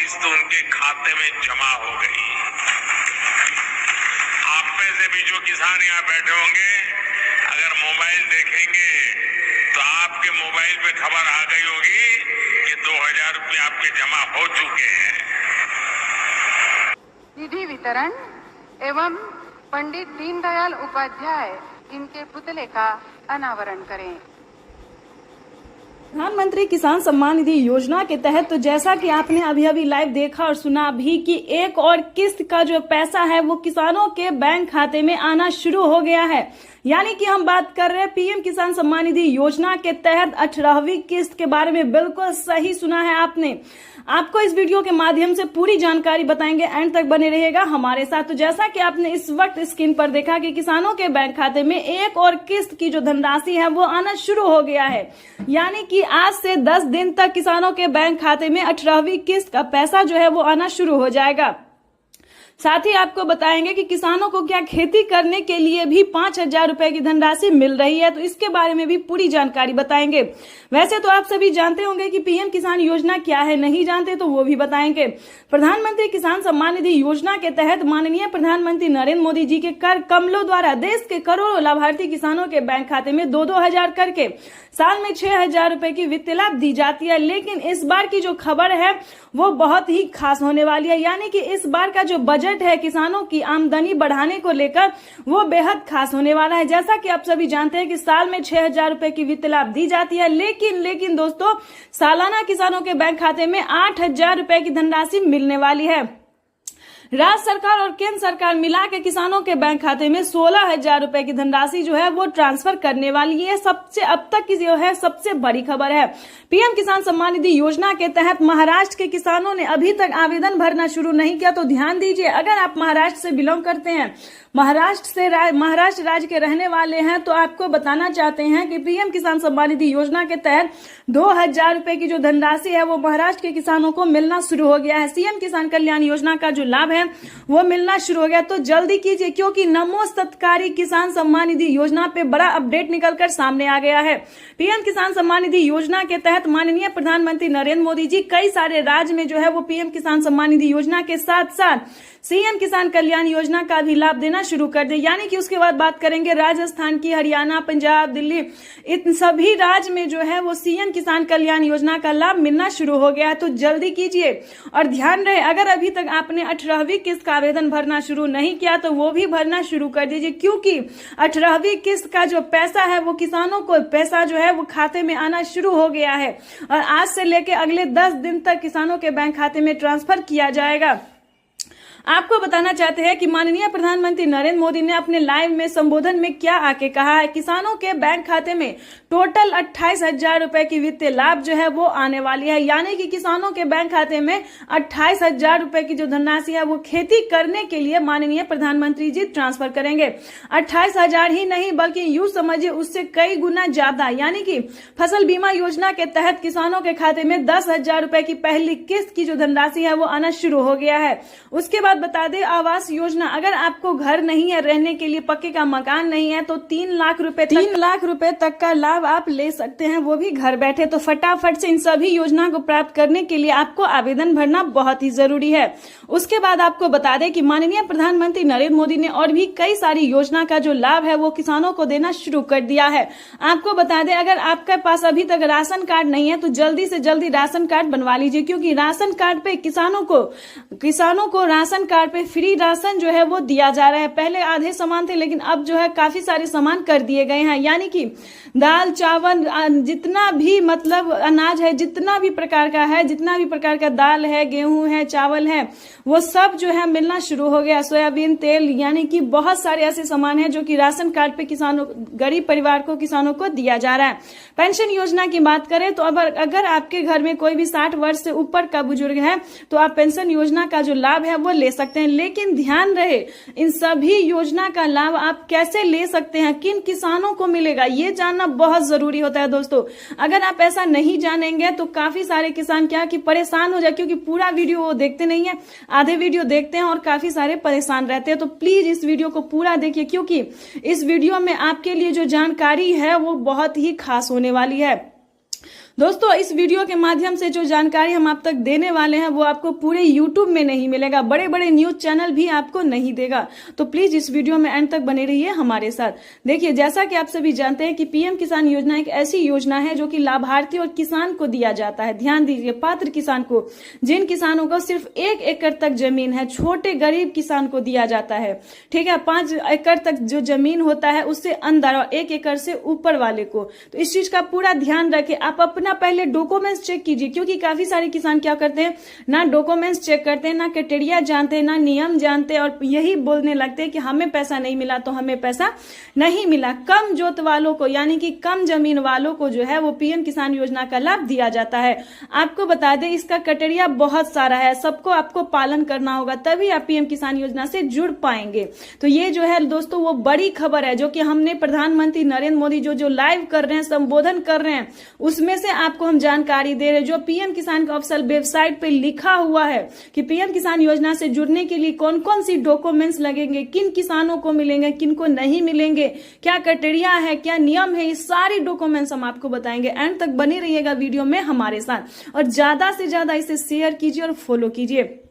किस्त उनके खाते में जमा हो गई। आप में से भी जो किसान यहाँ बैठे होंगे, अगर मोबाइल देखेंगे तो आपके मोबाइल पे खबर आ गई होगी कि 2000 रुपये आपके जमा हो चुके हैं। निधि वितरण एवं पंडित दीनदयाल उपाध्याय इनके पुतले का अनावरण करें। प्रधानमंत्री किसान सम्मान निधि योजना के तहत तो जैसा कि आपने अभी लाइव देखा और सुना भी कि एक और किस्त का जो पैसा है वो किसानों के बैंक खाते में आना शुरू हो गया है। यानी कि हम बात कर रहे हैं पीएम किसान सम्मान निधि योजना के तहत 18वीं किस्त के बारे में। बिल्कुल सही सुना है आपने। आपको इस वीडियो के माध्यम से पूरी जानकारी बताएंगे, एंड तक बने रहिएगा हमारे साथ। तो जैसा कि आपने इस वक्त स्क्रीन पर देखा कि किसानों के बैंक खाते में एक और किस्त की जो धनराशि है वो आना शुरू हो गया है। यानी कि आज से 10 दिन तक किसानों के बैंक खाते में 18वीं किस्त का पैसा जो है वो आना शुरू हो जाएगा। साथ ही आपको बताएंगे कि किसानों को क्या खेती करने के लिए भी 5000 रुपए की धनराशि मिल रही है, तो इसके बारे में भी पूरी जानकारी बताएंगे। वैसे तो आप सभी जानते होंगे कि पीएम किसान योजना क्या है, नहीं जानते तो वो भी बताएंगे। प्रधानमंत्री किसान सम्मान निधि योजना के तहत माननीय प्रधानमंत्री नरेंद्र मोदी जी के कर कमलों द्वारा देश के करोड़ों लाभार्थी किसानों के बैंक खाते में 2-2 हजार करके साल में 6000 रुपए की वित्तीय लाभ दी जाती है। लेकिन इस बार की जो खबर है वो बहुत ही खास होने वाली है। यानी कि इस बार का जो बजट है किसानों की आमदनी बढ़ाने को लेकर वो बेहद खास होने वाला है। जैसा कि आप सभी जानते हैं कि साल में 6000 रुपए की वित्तीय लाभ दी जाती है, लेकिन दोस्तों सालाना किसानों के बैंक खाते में 8000 रुपए की धनराशि मिलने वाली है। राज्य सरकार और केंद्र सरकार मिला के किसानों के बैंक खाते में 16000 रुपए की धनराशि जो है वो ट्रांसफर करने वाली है। सबसे अब तक की जो है सबसे बड़ी खबर है। पीएम किसान सम्मान निधि योजना के तहत महाराष्ट्र के किसानों ने अभी तक आवेदन भरना शुरू नहीं किया, तो ध्यान दीजिए। अगर आप महाराष्ट्र से बिलोंग करते हैं, महाराष्ट्र राज्य के रहने वाले हैं, तो आपको बताना चाहते हैं कि पीएम किसान सम्मान निधि योजना के तहत 2000 रुपए की जो धनराशि है वो महाराष्ट्र के किसानों को मिलना शुरू हो गया है। सीएम किसान कल्याण योजना का जो लाभ है वो मिलना शुरू हो गया, तो जल्दी कीजिए क्योंकि नमो सत्कारी किसान सम्मान निधि योजना पे बड़ा अपडेट निकलकर सामने आ गया है। पीएम किसान सम्मान निधि योजना के तहत माननीय प्रधानमंत्री नरेंद्र मोदी जी कई सारे राज्य में जो है वो पीएम किसान सम्मान निधि योजना के साथ साथ सीएम किसान कल्याण योजना का भी लाभ देना शुरू कर दे। यानी कि उसके बाद बात करेंगे राजस्थान की, हरियाणा, पंजाब, दिल्ली, इन सभी राज्य में जो है वो सीएम किसान कल्याण योजना का लाभ मिलना शुरू हो गया है। तो जल्दी कीजिए और ध्यान रहे, अगर अभी तक आपने 18वीं किस्त का आवेदन भरना शुरू नहीं किया तो वो भी भरना शुरू कर दीजिए, क्योंकि 18वीं किस्त का जो पैसा है वो किसानों को पैसा जो है वो खाते में आना शुरू हो गया है और आज से लेके अगले 10 दिन तक किसानों के बैंक खाते में ट्रांसफर किया जाएगा। आपको बताना चाहते हैं कि माननीय प्रधानमंत्री नरेंद्र मोदी ने अपने लाइव में संबोधन में क्या आके कहा है। किसानों के बैंक खाते में टोटल 28000 रुपए की वित्तीय लाभ जो है वो आने वाली है। यानी कि किसानों के बैंक खाते में 28000 रुपए की जो धनराशि है वो खेती करने के लिए माननीय प्रधानमंत्री जी ट्रांसफर करेंगे। 28000 ही नहीं बल्कि यूं समझिए उससे कई गुना ज्यादा। यानी कि फसल बीमा योजना के तहत किसानों के खाते में 10,000 रुपए की पहली किस्त की जो धनराशि है वो आना शुरू हो गया है। उसके बाद बता दें आवास योजना, अगर आपको घर नहीं है, रहने के लिए पक्के का मकान नहीं है, तो 3 लाख रुपए तक का लाभ आप ले सकते हैं, वो भी घर बैठे। तो फटाफट से इन सभी योजना को प्राप्त करने के लिए आपको आवेदन भरना बहुत ही जरूरी है। उसके बाद आपको बता दें कि माननीय प्रधानमंत्री नरेंद्र मोदी ने और भी कई सारी योजना का जो लाभ है वो किसानों को देना शुरू कर दिया है। आपको बता दें अगर आपके पास अभी तक राशन कार्ड नहीं है तो जल्दी से जल्दी राशन कार्ड बनवा लीजिए, क्योंकि राशन कार्ड पे किसानों को राशन कार्ड पे फ्री राशन जो है वो दिया जा रहा है। पहले आधे सामान थे लेकिन अब जो है काफी सारे सामान कर दिए गए हैं। यानी कि दाल, चावल, जितना भी मतलब अनाज है, जितना भी प्रकार का है, जितना भी प्रकार का दाल है, गेहूं है, चावल है, वो सब जो है मिलना शुरू हो गया। सोयाबीन तेल, यानी कि बहुत सारे ऐसे सामान है जो कि राशन कार्ड पे किसानों, गरीब परिवार को, किसानों को दिया जा रहा है। पेंशन योजना की बात करें तो अगर आपके घर में कोई भी 60 वर्ष से ऊपर का बुजुर्ग है तो आप पेंशन योजना का जो लाभ है वो ले सकते हैं। लेकिन ध्यान रहे इन सभी योजना का लाभ आप कैसे ले सकते हैं, किन किसानों को मिलेगा, ये जानना बहुत जरूरी होता है दोस्तों। अगर आप ऐसा नहीं जानेंगे तो काफी सारे किसान क्या कि परेशान हो जाए, क्योंकि पूरा वीडियो वो देखते नहीं है, आधे वीडियो देखते हैं और काफी सारे परेशान रहते हैं। तो प्लीज इस वीडियो को पूरा देखिए, क्योंकि इस वीडियो में आपके लिए जो जानकारी है वो बहुत ही खास होने वाली है। दोस्तों इस वीडियो के माध्यम से जो जानकारी हम आप तक देने वाले हैं वो आपको पूरे YouTube में नहीं मिलेगा, बड़े बड़े न्यूज चैनल भी आपको नहीं देगा। तो प्लीज इस वीडियो में एंड तक बने रहिए हमारे साथ। देखिए, जैसा कि आप सभी जानते हैं कि पीएम किसान योजना एक ऐसी योजना है जो कि लाभार्थी और किसान को दिया जाता है। ध्यान दीजिए, पात्र किसान को, जिन किसानों को सिर्फ 1 एकड़ तक जमीन है, छोटे गरीब किसान को दिया जाता है। ठीक है, 5 एकड़ तक जो जमीन होता है उससे अंदर और 1 एकड़ से ऊपर वाले को। तो इस चीज का पूरा ध्यान रखें। आप अपना पहले डॉक्यूमेंट्स चेक कीजिए, क्योंकि काफी सारे किसान क्या करते हैं, ना डॉक्यूमेंट्स चेक करते हैं, ना क्राइटेरिया जानते हैं, ना नियम जानते हैं, और यही बोलने लगते हैं कि हमें पैसा नहीं मिला तो हमें पैसा नहीं मिला। कम जोत वालों को, यानी कि कम जमीन वालों को जो है वो पीएम किसान योजना का लाभ दिया जाता है। आपको बता दें, इसका क्राइटेरिया बहुत सारा है, सबको आपको पालन करना होगा, तभी आप पीएम किसान योजना से जुड़ पाएंगे। तो ये जो है दोस्तों वो बड़ी खबर है जो कि हमने प्रधानमंत्री नरेंद्र मोदी जो लाइव कर रहे हैं, संबोधन कर रहे हैं, उसमें से आपको हम जानकारी दे रहे हैं। जो पीएम किसान का ऑफिशियल वेबसाइट पे लिखा हुआ है कि पीएम किसान योजना से जुड़ने के लिए कौन कौन सी डॉक्यूमेंट्स लगेंगे, किन किसानों को मिलेंगे, किन को नहीं मिलेंगे, क्या क्राइटेरिया है, क्या नियम है, ये सारी डॉक्यूमेंट्स हम आपको बताएंगे। एंड तक बने रहिएगा वीडियो में हमारे साथ, और ज्यादा से ज्यादा इसे शेयर कीजिए और फॉलो कीजिए,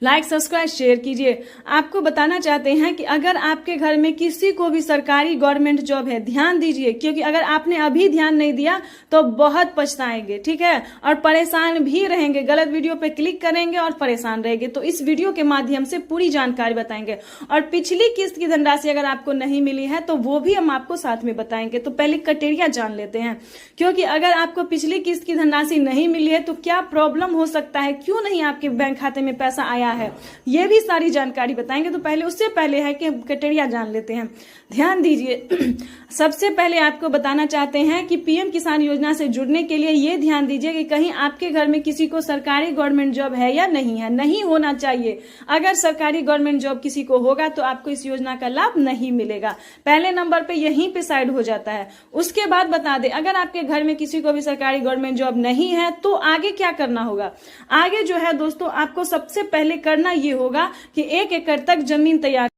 लाइक सब्सक्राइब शेयर कीजिए। आपको बताना चाहते हैं कि अगर आपके घर में किसी को भी सरकारी गवर्नमेंट जॉब है, ध्यान दीजिए, क्योंकि अगर आपने अभी ध्यान नहीं दिया तो बहुत पछताएंगे। ठीक है, और परेशान भी रहेंगे, गलत वीडियो पे क्लिक करेंगे और परेशान रहेंगे। तो इस वीडियो के माध्यम से पूरी जानकारी बताएंगे, और पिछली किस्त की धनराशि अगर आपको नहीं मिली है तो वो भी हम आपको साथ में बताएंगे। तो पहले क्राइटेरिया जान लेते हैं, क्योंकि अगर आपको पिछली किस्त की धनराशि नहीं मिली है तो क्या प्रॉब्लम हो सकता है, क्यों नहीं आपके बैंक खाते में पैसा आया है, ये भी सारी जानकारी बताएंगे। तो पहले उससे पहले है कि क्राइटेरिया जान लेते हैं। ध्यान दीजिए, सबसे पहले आपको बताना चाहते हैं कि पीएम किसान योजना से जुड़ने के लिए ये ध्यान दीजिए कि कहीं आपके घर में किसी को सरकारी गवर्नमेंट जॉब है या नहीं है। नहीं होना चाहिए। अगर सरकारी गवर्नमेंट जॉब किसी को होगा तो आपको इस योजना का लाभ नहीं मिलेगा। पहले नंबर पे यहीं पे साइड हो जाता है। उसके बाद बता दें, अगर आपके घर में किसी को भी सरकारी गवर्नमेंट जॉब नहीं है तो आगे क्या करना होगा। आगे जो है दोस्तों, आपको सबसे पहले करना ये होगा कि 1 एकड़ तक जमीन तैयार।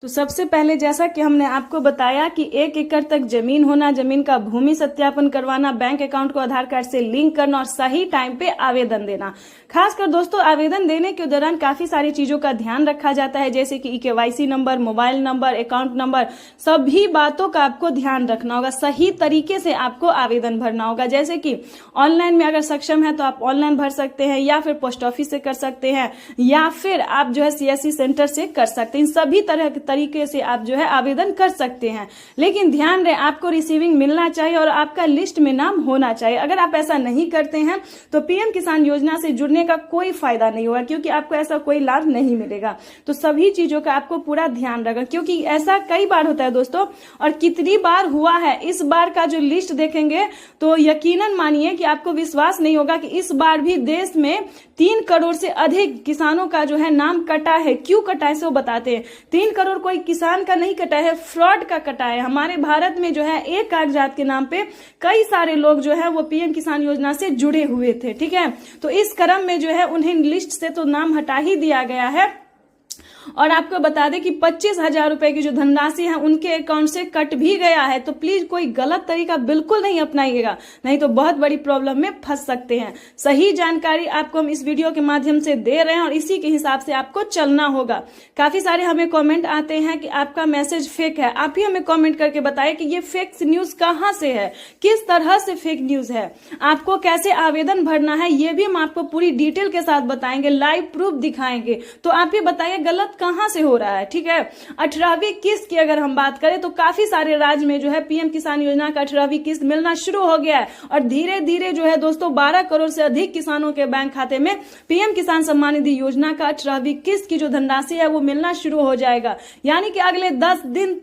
तो सबसे पहले जैसा कि हमने आपको बताया कि 1 एकड़ तक जमीन होना, जमीन का भूमि सत्यापन करवाना, बैंक अकाउंट को आधार कार्ड से लिंक करना और सही टाइम पे आवेदन देना। खासकर दोस्तों आवेदन देने के दौरान काफी सारी चीजों का ध्यान रखा जाता है, जैसे कि KYC number, mobile number, account number, सभी बातों का आपको ध्यान रखना होगा। सही तरीके से आपको आवेदन भरना होगा। जैसे कि ऑनलाइन में अगर सक्षम है तो आप ऑनलाइन भर सकते हैं, या फिर पोस्ट ऑफिस से कर सकते हैं, या फिर आप जो है सीएससी सेंटर से कर सकते हैं। इन सभी तरह तरीके से आप जो है आवेदन कर सकते हैं। लेकिन ध्यान रहे, आपको रिसीविंग मिलना चाहिए और आपका लिस्ट में नाम होना चाहिए। अगर आप ऐसा नहीं करते हैं तो पीएम किसान योजना से जुड़ने का कोई फायदा नहीं होगा, क्योंकि आपको ऐसा कोई लाभ नहीं मिलेगा। तो सभी चीजों का आपको पूरा ध्यान रखना, क्योंकि ऐसा कई बार होता है दोस्तों, और कितनी बार हुआ है। इस बार का जो लिस्ट देखेंगे तो यकीनन मानिए कि आपको विश्वास नहीं होगा कि इस बार भी देश में 3 करोड़ से अधिक किसानों का जो है नाम कटा है। क्यों कटा है सो बताते हैं। 3 करोड़ कोई किसान का नहीं कटा है, फ्रॉड का कटा है। हमारे भारत में जो है एक कागजात के नाम पे कई सारे लोग जो है वो पीएम किसान योजना से जुड़े हुए थे। ठीक है, तो इस क्रम में जो है उन्हें लिस्ट से तो नाम हटा ही दिया गया है। और आपको बता दें कि 25,000 रुपए की जो धनराशि है उनके अकाउंट से कट भी गया है। तो प्लीज कोई गलत तरीका बिल्कुल नहीं अपनाइएगा, नहीं तो बहुत बड़ी प्रॉब्लम में फंस सकते हैं। सही जानकारी आपको हम इस वीडियो के माध्यम से दे रहे हैं और इसी के हिसाब से आपको चलना होगा। काफी सारे हमें कमेंट आते हैं कि आपका मैसेज फेक है। आप ही हमें कमेंट करके बताएं कि ये फेक न्यूज कहां से है, किस तरह से फेक न्यूज है, आपको कैसे आवेदन भरना है, ये भी हम आपको पूरी डिटेल के साथ बताएंगे, लाइव प्रूफ दिखाएंगे। तो आप ही बताइए गलत कहां से हो रहा है। ठीक है, 18वीं किस्त की अगर हम बात करें तो काफी सारे राज्य में जो है पीएम किसान योजना का 18वीं किस्त मिलना शुरू हो गया है, और धीरे धीरे जो है दोस्तों 12 करोड़ से अधिक किसानों के बैंक खाते में पीएम किसान सम्मान निधि योजना का 18वीं किस्त की जो धनराशि है वो मिलना शुरू हो जाएगा। यानी कि अगले 10 दिन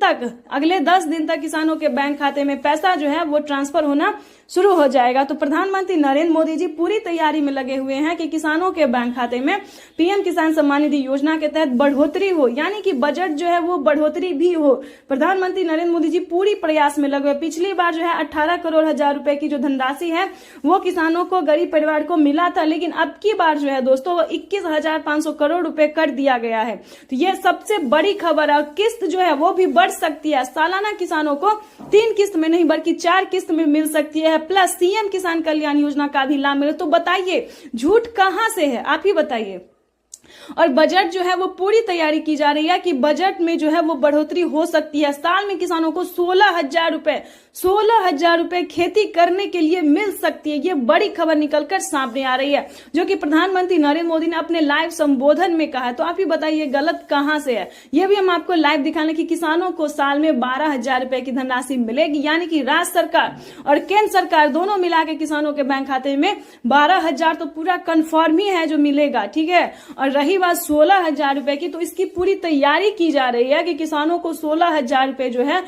तक किसानों के बैंक खाते में पैसा जो है वो ट्रांसफर होना शुरू हो जाएगा। तो प्रधानमंत्री नरेंद्र मोदी जी पूरी तैयारी में लगे हुए हैं कि किसानों के बैंक खाते में पीएम किसान सम्मान निधि योजना के तहत बढ़ोतरी हो, यानी कि बजट जो है वो बढ़ोतरी भी हो। प्रधानमंत्री नरेंद्र मोदी जी पूरी प्रयास में लगे हुए। पिछली बार जो है 18 करोड़ हजार रुपए की जो धनराशि है वो किसानों को, गरीब परिवार को मिला था, लेकिन अब की बार जो है दोस्तों वो 21,500 करोड़ रुपए कर दिया गया है। तो ये सबसे बड़ी खबर है। किस्त जो है वो भी बढ़ सकती है। सालाना किसानों को 3 किस्त में नहीं बल्कि 4 किस्त में मिल सकती है है, प्लस सीएम किसान कल्याण योजना का भी लाभ मिले। तो बताइए झूठ कहां से है, आप ही बताइए। और बजट जो है वो पूरी तैयारी की जा रही है कि बजट में जो है वो बढ़ोतरी हो सकती है। साल में किसानों को 16,000 रुपए खेती करने के लिए मिल सकती है। ये बड़ी खबर निकलकर सामने आ रही है, जो कि प्रधानमंत्री नरेंद्र मोदी ने अपने लाइव संबोधन में कहा। तो आप ही बताइए गलत कहां से है। ये भी हम आपको लाइव दिखाने की किसानों को साल में 12,000 रुपए की धनराशि मिलेगी, यानी कि राज्य सरकार और केंद्र सरकार दोनों मिला के किसानों के बैंक खाते में 12,000 तो पूरा कन्फर्म ही है जो मिलेगा, ठीक है। और रही बात 16,000 रुपए की, तो इसकी पूरी तैयारी की जा रही है कि किसानों को 16,000 रुपए जो है